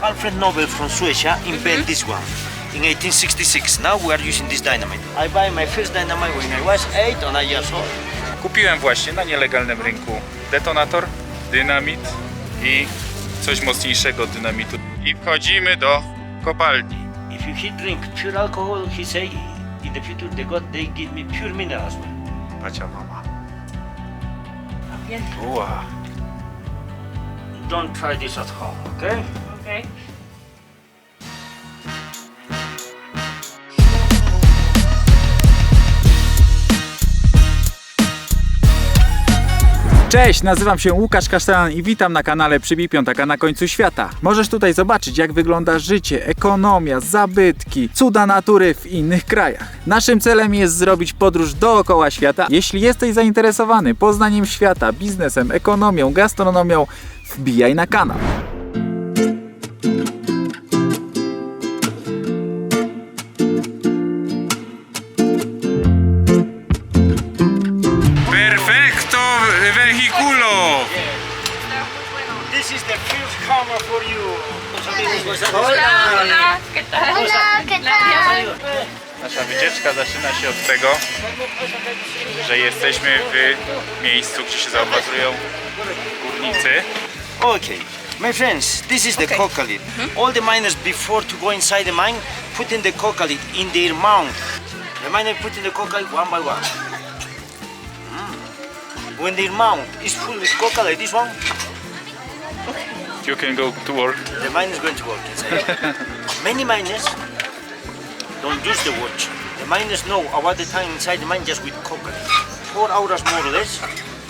Alfred Nobel from Suecia invented this one in 1866. Now we are using this dynamite. I buy my first dynamite when I was 8 or 9 years old. Kupiłem właśnie na nielegalnym rynku detonator, dynamit i coś mocniejszego dynamitu. I wchodzimy do kopalni. If you drink pure alcohol, he say in the future they give me pure minerals. Pacia mama. Bien. Ua. Don't try this at home, okay? Okay. Cześć, nazywam się Łukasz Kasztelan i witam na kanale Przybij Piątaka na końcu świata. Możesz tutaj zobaczyć, jak wygląda życie, ekonomia, zabytki, cuda natury w innych krajach. Naszym celem jest zrobić podróż dookoła świata. Jeśli jesteś zainteresowany poznaniem świata, biznesem, ekonomią, gastronomią, wbijaj na kanał. Perfecto vehiculo! This is the first camera for you. Hola, hola, ¿qué tal? Hola, ¿qué tal? Nasza wycieczka zaczyna się od tego, że jesteśmy w miejscu, gdzie się zaopatrują górnicy. Okay, my friends, this is the coca lid. All the miners before to go inside the mine, put in the coca lid in their mount. The miner put in the coca lid one by one. When their mount is full with coca like this one, You can go to work. the mine is going to work inside. Many miners don't use the watch. The miners know about the time inside the mine just with coca. 4 hours more or less,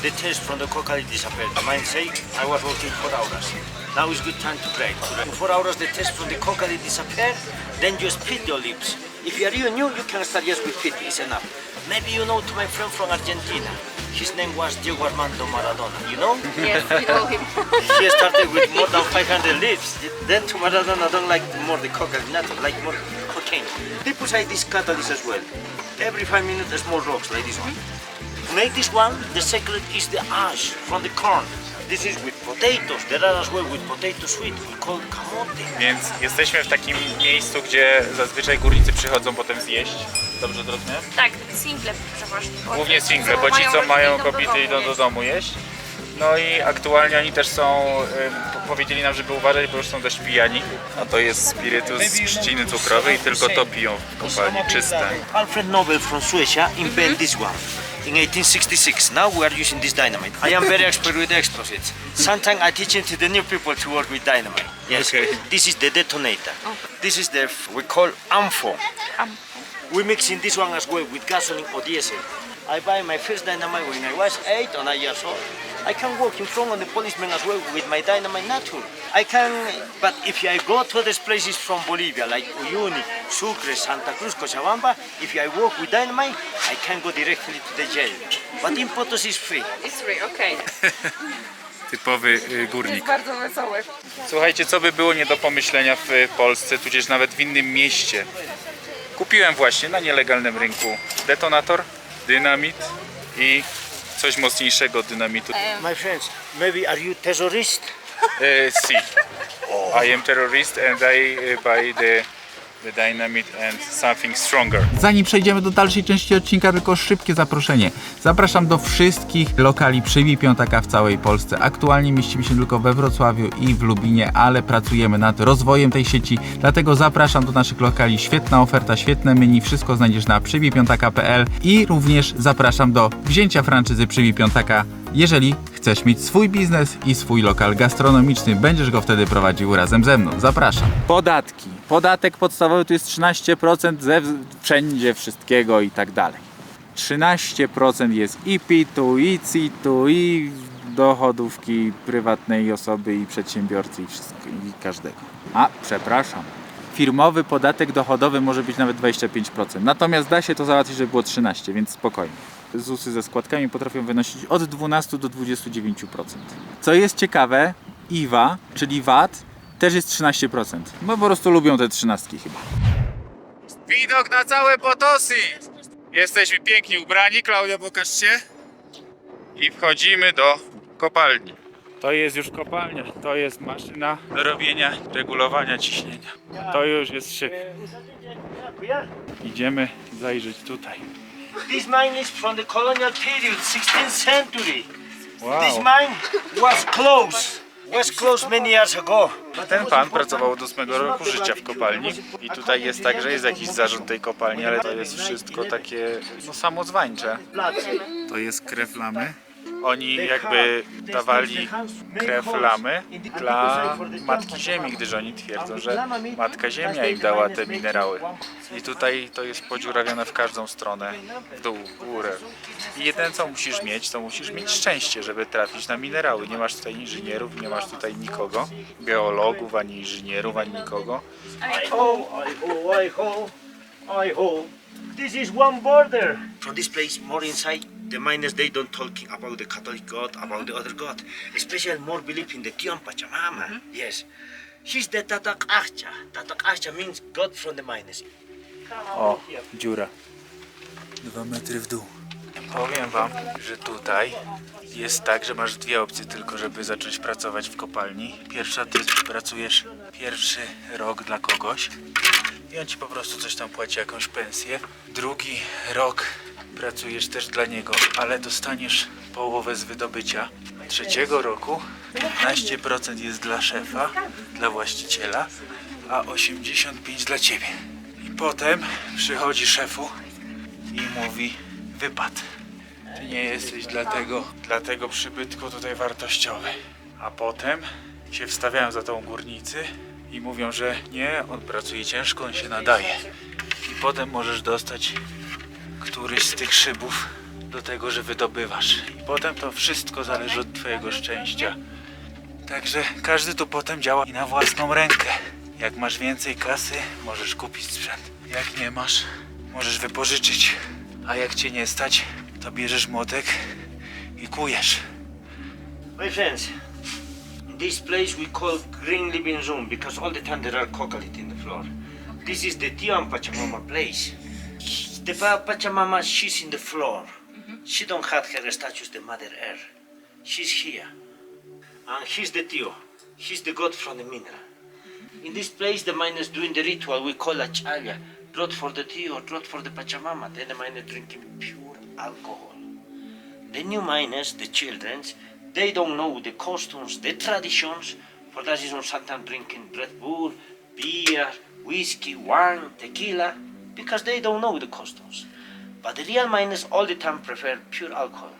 the taste from the coca disappeared. The mine say, I was working 4 hours. Now is good time to break. In 4 hours the taste from the coca disappeared, then you spit your lips. If you are real new, you can start just with spit, it's enough. Maybe you know to my friend from Argentina. His name was Diego Armando Maradona, you know? Yes, we know him. He started with more than 500 litres. Then to Maradona don't like more the cocaine, not like more cocaine. People say this catalyst as well. Every 5 minutes small rocks like this one. To make this one, the secret is the ash from the corn. This is with potatoes. There are as well with potato sweet. We call camote. Więc jesteśmy w takim miejscu, gdzie zazwyczaj górnicy przychodzą potem zjeść. Dobrze zrozumiałem? Tak, single przeważnie. Głównie single, bo ci co mają kobiety idą do domu jeść. No i aktualnie oni też są, powiedzieli nam, żeby uważać, bo już są dość pijani. A to jest spirytus z trzciny cukrowej i tylko to piją w kopalni, czyste. Alfred Nobel from Suecia invented this one in 1866. Now we are using this dynamite. I am very expert with explosives. Sometimes I teach to the new people to work with dynamite. Yes, Okay. this is the detonator. This is the, we call AMFO. We mix in this one as well with gasoline or diesel. I buy my first dynamite when I was 8 or 9 years old. I can walk in front of the policeman as well with my dynamite natural. I can, but if I go to other places from Bolivia, like Uyuni, Sucre, Santa Cruz, Cochabamba, if I walk with dynamite, I can go directly to the jail. But in Potosí is free. It's free, okej. Typowy górnik. Jest bardzo wesoły. Słuchajcie, co by było nie do pomyślenia w Polsce, tudzież nawet w innym mieście. Kupiłem właśnie na nielegalnym rynku detonator, dynamit i coś mocniejszego dynamitu. My friends, maybe are you terrorist? Si. I am terrorist and I buy the dynamite and something stronger. Zanim przejdziemy do dalszej części odcinka, tylko szybkie zaproszenie. Zapraszam do wszystkich lokali Przybij Piątaka w całej Polsce. Aktualnie mieścimy się tylko we Wrocławiu i w Lubinie, ale pracujemy nad rozwojem tej sieci, dlatego zapraszam do naszych lokali. Świetna oferta, świetne menu, wszystko znajdziesz na przybijpiątaka.pl i również zapraszam do wzięcia franczyzy Przybij Piątaka, jeżeli chcesz mieć swój biznes i swój lokal gastronomiczny, będziesz go wtedy prowadził razem ze mną. Zapraszam. Podatki. Podatek podstawowy to jest 13% ze wszędzie wszystkiego i tak dalej. 13% jest i PIT-u, i CIT-u, i dochodówki prywatnej osoby, i przedsiębiorcy, i wszystko, i każdego. A, przepraszam. Firmowy podatek dochodowy może być nawet 25%. Natomiast da się to załatwić, żeby było 13%, więc spokojnie. ZUS-y ze składkami potrafią wynosić od 12 do 29%. Co jest ciekawe, IVA, czyli VAT, też jest 13%. No po prostu lubią te 13 chyba. Widok na całe Potosí! Jesteśmy pięknie ubrani, Klaudia, pokaż się. I wchodzimy do kopalni. To jest już kopalnia, to jest maszyna do robienia, regulowania ciśnienia. To już jest szyb. Idziemy zajrzeć tutaj. This mine is from the colonial period, 16th century. This Wow. mine was closed many years ago. Ten pan pracował od 8 roku życia w kopalni i tutaj jest tak, że jest jakiś zarząd tej kopalni, ale to jest wszystko takie no, samozwańcze. To jest krew lamy. Oni jakby dawali krew lamy dla Matki Ziemi, gdyż oni twierdzą, że Matka Ziemia im dała te minerały. I tutaj to jest podziurawione w każdą stronę, w dół, w górę. I jedyne co musisz mieć, to musisz mieć szczęście, żeby trafić na minerały. Nie masz tutaj inżynierów, nie masz tutaj nikogo, geologów, ani inżynierów, ani nikogo. I hope. This is one border. From this place, more inside, the miners they don't talking about the Catholic God, about the other God. Especially more believe in the Tiyan Pachamama. Yes. He's the Tatak Ahcha. Tatak Ahcha means God from the miners. O, dziura. 2 metry w dół. Powiem wam, że tutaj jest tak, że masz dwie opcje tylko, żeby zacząć pracować w kopalni. Pierwsza, ty pracujesz pierwszy rok dla kogoś i on ci po prostu coś tam płaci, jakąś pensję. Drugi rok pracujesz też dla niego, ale dostaniesz połowę z wydobycia. Trzeciego roku 15% jest dla szefa, dla właściciela, a 85% dla ciebie. I potem przychodzi szefu i mówi: wypad. Ty nie jesteś dla tego przybytku tutaj wartościowy. A potem się wstawiają za tą górnicy i mówią, że nie, on pracuje ciężko, on się nadaje. I potem możesz dostać któryś z tych szybów do tego, że wydobywasz. I potem to wszystko zależy od twojego szczęścia. Także każdy tu potem działa i na własną rękę. Jak masz więcej kasy, możesz kupić sprzęt. Jak nie masz, możesz wypożyczyć. A jak cię nie stać, to bierzesz młotek i kujesz. My friends, in this place we call green living room because all the time there are cockroaches in the floor. This is the Tiyan Pachamama place. The Pachamama, she's in the floor. She don't have her statues, the Mother Earth. She's here. And he's the Tio. He's the god from the mineral. In this place, the miners doing the ritual we call Achalya. Drought for the Tio, drought for the Pachamama. Then the miners drinking pure alcohol. The new miners, the children, they don't know the customs, the traditions. For that reason, sometimes drinking Red Bull, beer, whiskey, wine, tequila, because they don't know the customs. But the real miners all the time prefer pure alcohol.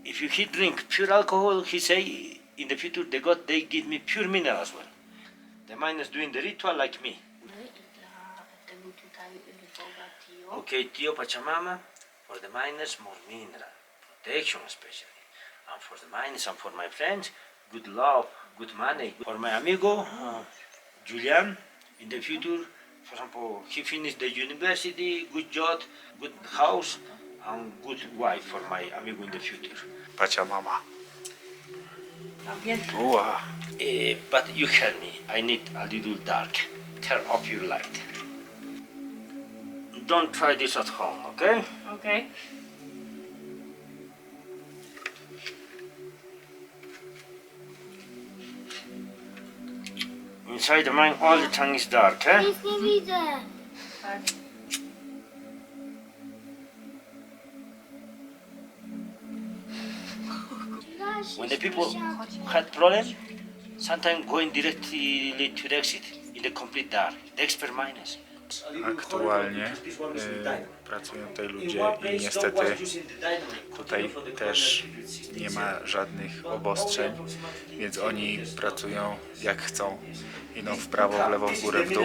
If he drink pure alcohol, he say, in the future, the God, they give me pure mineral as well. The miners doing the ritual like me. Okay, Tio Pachamama, for the miners, more mineral, protection especially. And for the miners and for my friends, good love, good money. For my amigo, Julian, in the future, for example, he finished the university, good job, good house, and good wife for my amigo in the future. Pachamama. Uła. But you help me, I need a little dark. Turn off your light. Don't try this at home, okay? Okay. Inside the mine all the time is dark, eh? Nic nie widzę. When the people had problems, sometimes going directly to the exit in the complete dark. The expert miners. Aktualnie pracują tutaj ludzie i niestety tutaj też nie ma żadnych obostrzeń, więc oni pracują jak chcą. Idą w prawo, w lewo, w górę, w dół.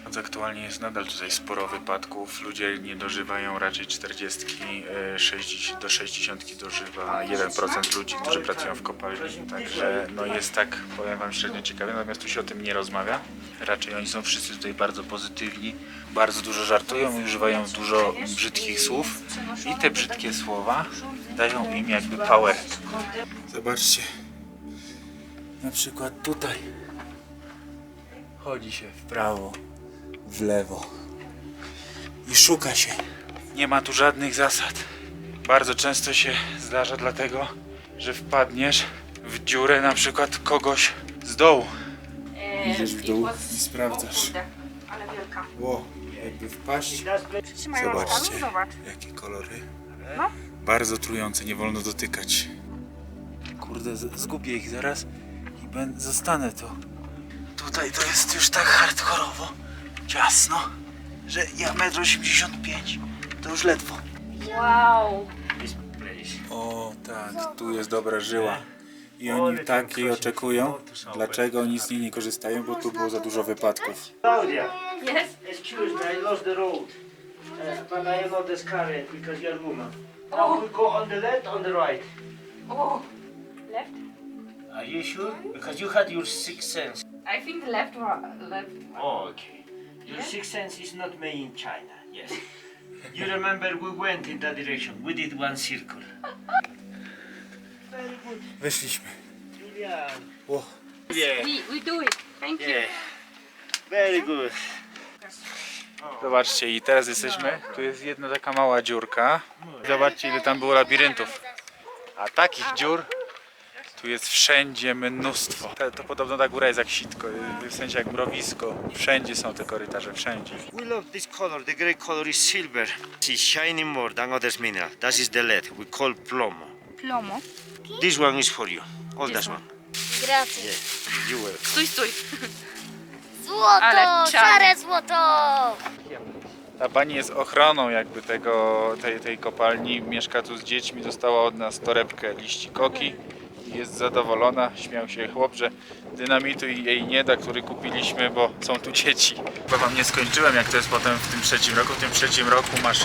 Więc aktualnie jest nadal tutaj sporo wypadków. Ludzie nie dożywają raczej 40, 60, do 60 dożywa 1% ludzi, którzy pracują w kopalni. Także no jest tak, powiem wam średnio ciekawe, natomiast tu się o tym nie rozmawia. Raczej oni są wszyscy tutaj bardzo pozytywni, bardzo dużo żartują i używają dużo brzydkich słów. I te brzydkie słowa dają im jakby power. Zobaczcie, na przykład tutaj chodzi się w prawo, w lewo i szuka się. Nie ma tu żadnych zasad. Bardzo często się zdarza dlatego, że wpadniesz w dziurę na przykład kogoś z dołu. Idziesz w dół i sprawdzasz. Ale wielka. Ło, jakby wpaść. Trzymają Zobaczcie, zobacz. jakie kolory. No. Bardzo trujące, nie wolno dotykać. Kurde, zgubię ich zaraz i zostanę tu. Tutaj to jest już tak hardkorowo, ciasno, że ja 1,85 m, to już ledwo. Wow. This place. O tak, tu jest dobra żyła. I oni takiej oczekują. Dlaczego oni z niej nie korzystają? Bo tu było za dużo wypadków. Claudia, Yes. excuse me, I lost the road. But I am not this current because you're a woman. Now we go on the left, on the right. Oh. Left? Are you sure? Because you had your sixth sense. I think left. Left. Oh, okay. Your sixth sense is not made in China. Yes. You remember we went in that direction. We did one circle. Very good, Weszliśmy. Julian. O, Yeah. We do it. Thank you. Yeah. Very good. Zobaczcie, i teraz jesteśmy, tu jest jedna taka mała dziurka. Zobaczcie, ile tam było labiryntów. A takich dziur tu jest wszędzie mnóstwo. To podobno ta góra jest jak sitko, w sensie jak mrowisko. Wszędzie są te korytarze, wszędzie. We love this color. The gray color is silver. It's shining more than others mineral. That is the lead. We call plomo. Plomo. This one is for you. All that one. Grazie. Yeah. You will. Stój, stój. Złoto! Ale czarne. Szare złoto! Ta pani jest ochroną jakby tej kopalni, mieszka tu z dziećmi, dostała od nas torebkę liści koki i jest zadowolona. Śmiał się chłop, że dynamitu jej nie da, który kupiliśmy, bo są tu dzieci. Bo wam nie skończyłem, jak to jest potem w tym trzecim roku. W tym trzecim roku masz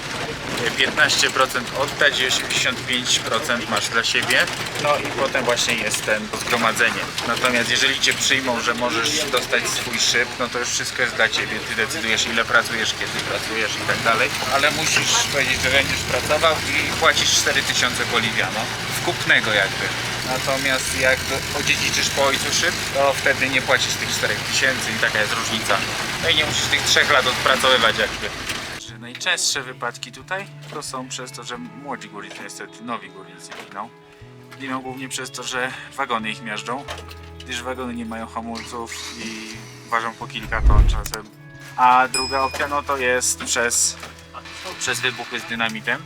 15% oddać i 85% masz dla siebie. No i potem właśnie jest to zgromadzenie. Natomiast jeżeli cię przyjmą, że możesz dostać swój szyb, no to już wszystko jest dla ciebie. Ty decydujesz, ile pracujesz, kiedy pracujesz i tak dalej. Ale musisz powiedzieć, że będziesz pracował i płacisz 4000 boliviano. Wkupnego jakby. Natomiast jak odziedziczysz po ojcu szyb, to wtedy nie płacisz tych 4000 i taka jest różnica. No i nie musisz tych 3 lat odpracowywać jakby. Najczęstsze wypadki tutaj to są przez to, że młodzi górnicy, niestety nowi górnicy giną. Giną głównie przez to, że wagony ich miażdżą, gdyż wagony nie mają hamulców i ważą po kilka ton czasem. A druga opcja no to jest przez wybuchy z dynamitem.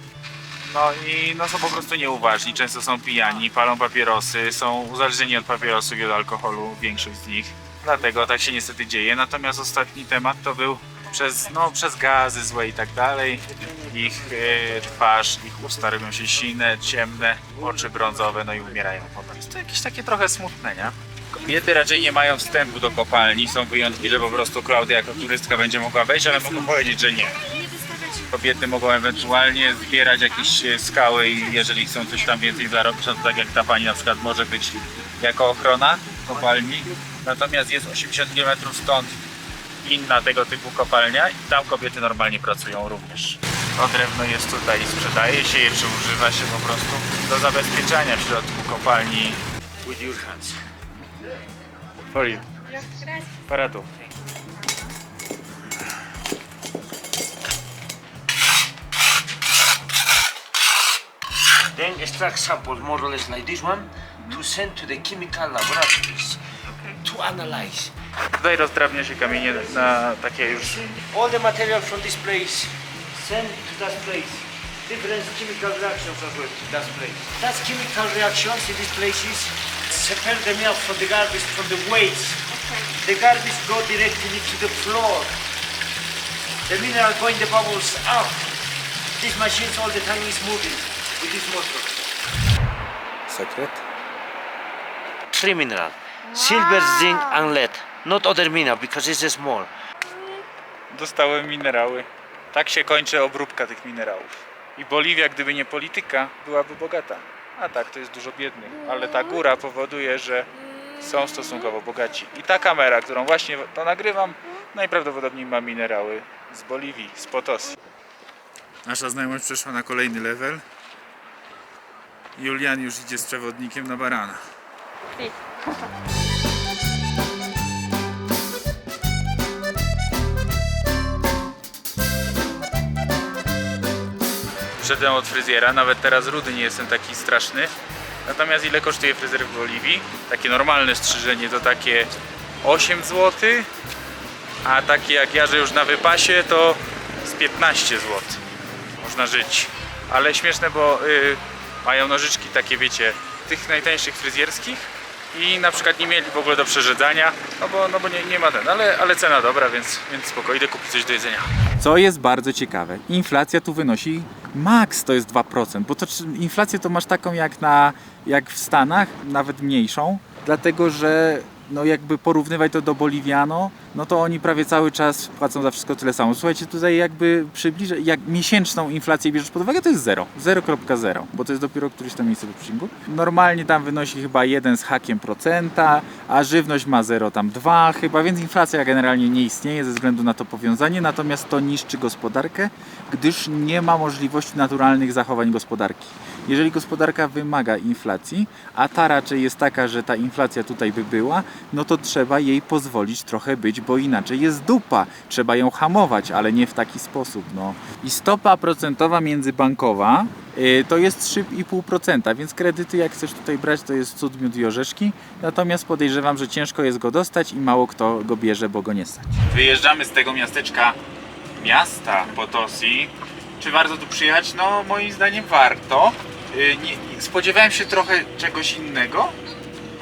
No i są po prostu nieuważni, często są pijani, palą papierosy, są uzależnieni od papierosów i od alkoholu, większość z nich. Dlatego tak się niestety dzieje. Natomiast ostatni temat to był przez gazy złe i tak dalej. Ich twarz, ich usta robią się sine, ciemne, oczy brązowe, no i umierają potem. Jest to jakieś takie trochę smutne, nie? Kobiety raczej nie mają wstępu do kopalni, są wyjątki, że po prostu Klaudia jako turystka będzie mogła wejść, ale mogą powiedzieć, że nie. Kobiety mogą ewentualnie zbierać jakieś skały i jeżeli chcą coś tam więcej zarobić, to tak jak ta pani na przykład może być jako ochrona kopalni. Natomiast jest 80 km stąd inna tego typu kopalnia i tam kobiety normalnie pracują również. To drewno jest tutaj i sprzedaje się je, czy używa się po prostu do zabezpieczania w środku kopalni. With your hands. For you. Para tu. Then extract samples more or less like this one to send to the chemical laboratories to analyze. Tutaj rozdrabnia się kamienie na takie już All the material from this place sent to that place. Different chemical reactions as well to that place. That chemical reactions in these places separate the milk from the garbage from the waste. The garbage go directly to the floor. The mineral going the bubbles out. This machine all the time is moving with this motor. sekret? 3 mineral. Silver, zinc and lead. Not other mineral because it's small. dostałem minerały. Tak się kończy obróbka tych minerałów. I Boliwia, gdyby nie polityka, byłaby bogata. A tak, to jest dużo biednych. Ale ta góra powoduje, że są stosunkowo bogaci. I ta kamera, którą właśnie to nagrywam, najprawdopodobniej ma minerały z Boliwii, z Potosi. Nasza znajomość przeszła na kolejny level. Julian już idzie z przewodnikiem na barana. Wszedłem od fryzjera, nawet teraz rudy nie jestem taki straszny. Natomiast ile kosztuje fryzjer w Boliwii? Takie normalne strzyżenie to takie 8 zł, a takie jak ja, że już na wypasie, to z 15 zł można żyć. Ale śmieszne, bo mają nożyczki takie, wiecie, tych najtańszych fryzjerskich i na przykład nie mieli w ogóle do przerzedzania, no bo nie ma ten, ale cena dobra, więc spoko, idę kupić coś do jedzenia. Co jest bardzo ciekawe, inflacja tu wynosi maks to jest 2%, bo to inflację to masz taką jak w Stanach, nawet mniejszą, dlatego że no jakby porównywać to do Boliviano, no to oni prawie cały czas płacą za wszystko tyle samo. Słuchajcie, tutaj jakby przybliżę, jak miesięczną inflację bierzesz pod uwagę, to jest 0,0, bo to jest dopiero któryś tam miejsce w przecinku. Normalnie tam wynosi chyba 1 z hakiem procenta, a żywność ma 0,2 chyba, więc inflacja generalnie nie istnieje ze względu na to powiązanie, natomiast to niszczy gospodarkę, gdyż nie ma możliwości naturalnych zachowań gospodarki. Jeżeli gospodarka wymaga inflacji, a ta raczej jest taka, że ta inflacja tutaj by była, no to trzeba jej pozwolić trochę być, bo inaczej jest dupa. Trzeba ją hamować, ale nie w taki sposób. No. I stopa procentowa międzybankowa to jest 3,5%, więc kredyty jak chcesz tutaj brać, to jest cud, miód i orzeszki. Natomiast podejrzewam, że ciężko jest go dostać i mało kto go bierze, bo go nie stać. Wyjeżdżamy z tego miasta Potosi. Czy warto tu przyjechać? No moim zdaniem warto. Spodziewałem się trochę czegoś innego,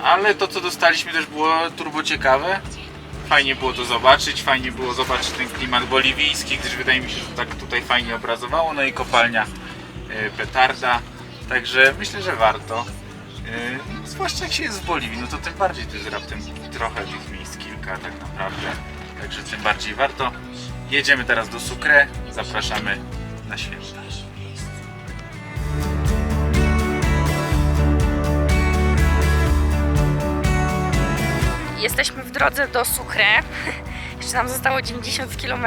ale to co dostaliśmy też było turbo ciekawe. Fajnie było to zobaczyć, fajnie było zobaczyć ten klimat boliwijski, gdyż wydaje mi się, że tak tutaj fajnie obrazowało. No i kopalnia petarda, także myślę, że warto. Zwłaszcza jak się jest w Boliwii, no to tym bardziej to jest raptem trochę tych miejsc kilka tak naprawdę. Także tym bardziej warto. Jedziemy teraz do Sucre, zapraszamy na święta. Jesteśmy w drodze do Sucre. Jeszcze nam zostało 90 km.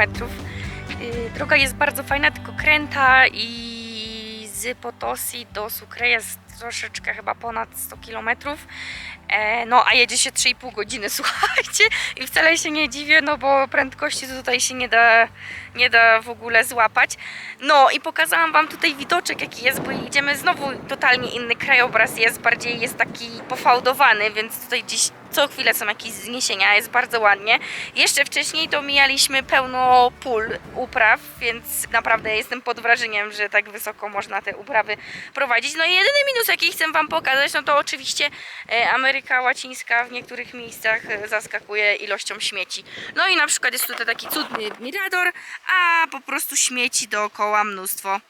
Droga jest bardzo fajna, tylko kręta i z Potosi do Sucre jest troszeczkę chyba ponad 100 km. No a jedzie się 3,5 godziny, słuchajcie, i wcale się nie dziwię, no bo prędkości tutaj się nie da w ogóle złapać. No i pokazałam wam tutaj widoczek jaki jest, bo idziemy znowu totalnie inny krajobraz jest, bardziej jest taki pofałdowany, więc tutaj gdzieś co chwilę są jakieś zniesienia, jest bardzo ładnie. Jeszcze wcześniej to mijaliśmy pełno pól, upraw, więc naprawdę jestem pod wrażeniem, że tak wysoko można te uprawy prowadzić. No i jedyny minus jaki chcę wam pokazać, no to oczywiście Ameryka Łacińska w niektórych miejscach zaskakuje ilością śmieci. No i na przykład jest tutaj taki cudny mirador, a po prostu śmieci dookoła mnóstwo.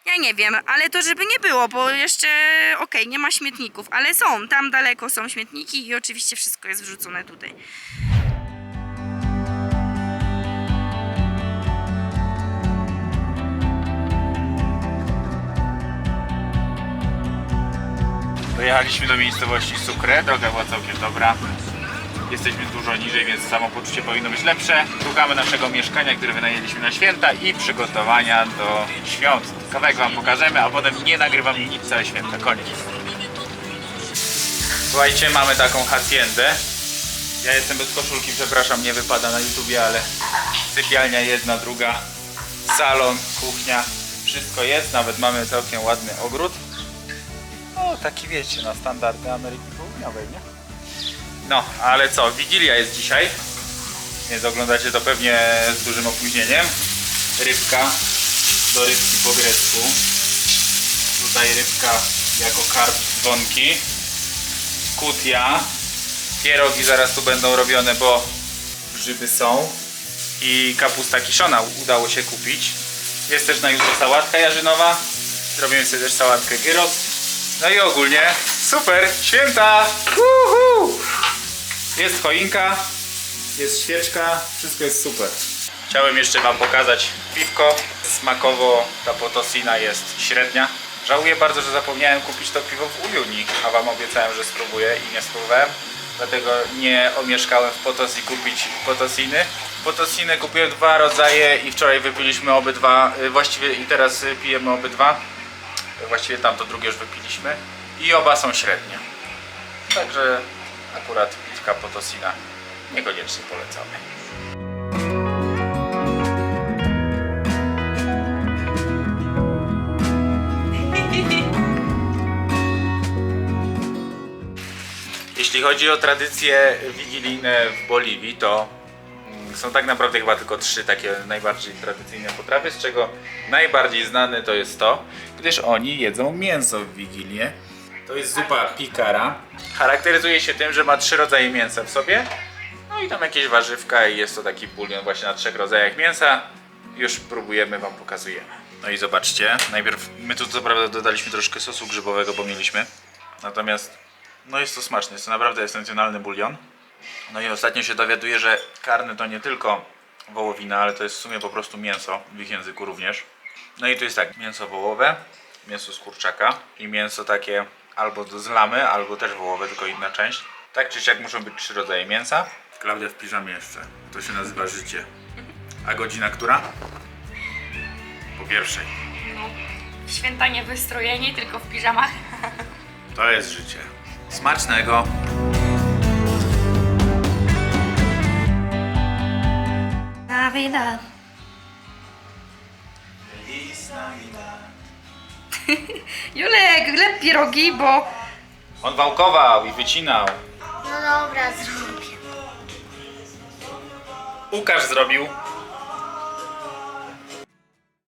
Ja nie wiem, ale to żeby nie było, bo jeszcze okej, nie ma śmietników, ale są, tam daleko są śmietniki i oczywiście wszystko jest wrzucone tutaj. Dojechaliśmy do miejscowości Sucre, droga była całkiem dobra. Jesteśmy dużo niżej, więc samopoczucie powinno być lepsze. Szukamy naszego mieszkania, które wynajęliśmy na święta i przygotowania do świąt. Kawałek wam pokażemy, a potem nie nagrywam nic całe święta. Koniec. Słuchajcie, mamy taką haciendę. Ja jestem bez koszulki, przepraszam, nie wypada na YouTubie, ale sypialnia jedna, druga, salon, kuchnia, wszystko jest. Nawet mamy całkiem ładny ogród. No, taki wiecie, na standardy Ameryki Południowej, nie? No, ale co, Wigilia jest dzisiaj, więc oglądacie to pewnie z dużym opóźnieniem. Rybka, do rybki po grecku. Tutaj rybka jako karp dzwonki. Kutia. Pierogi zaraz tu będą robione, bo grzyby są. I kapusta kiszona udało się kupić. Jest też na jutro sałatka jarzynowa. Zrobimy sobie też sałatkę gyros. No i ogólnie super, święta! Uhu! Jest choinka, jest świeczka, wszystko jest super. Chciałem jeszcze wam pokazać piwko. Smakowo ta Potosina jest średnia. Żałuję bardzo, że zapomniałem kupić to piwo w Ujuni, a wam obiecałem, że spróbuję i nie spróbowałem. Dlatego nie omieszkałem w Potosi kupić Potosiny. Potosiny kupiłem 2 rodzaje i wczoraj wypiliśmy obydwa, właściwie i teraz pijemy obydwa. Właściwie tamto drugie już wypiliśmy i oba są średnie. Także akurat piwka Potosina niekoniecznie polecamy. Jeśli chodzi o tradycje wigilijne w Boliwii, to są tak naprawdę chyba tylko 3 takie najbardziej tradycyjne potrawy, z czego najbardziej znane to jest to, gdyż oni jedzą mięso w Wigilię. To jest zupa picara. Charakteryzuje się tym, że ma 3 rodzaje mięsa w sobie, no i tam jakieś warzywka i jest to taki bulion właśnie na 3 rodzajach mięsa. Już próbujemy, wam pokazujemy. No i zobaczcie, najpierw my tu co prawda dodaliśmy troszkę sosu grzybowego, bo mieliśmy. Natomiast no jest to smaczne, jest to naprawdę esencjonalny bulion. No i ostatnio się dowiaduję, że karne to nie tylko wołowina, ale to jest w sumie po prostu mięso, w ich języku również. No i tu jest tak, mięso wołowe, mięso z kurczaka i mięso takie albo z lamy, albo też wołowe, tylko inna część. Tak czy siak muszą być 3 rodzaje mięsa. Klaudia w piżamie jeszcze, to się nazywa życie. A godzina która? Po pierwszej. W święta nie wystrojeni, tylko w piżamach. To jest życie. Smacznego! Navidad. Julek, lep pierogi, bo On wałkował i wycinał. No dobra, zrobię. Łukasz zrobił.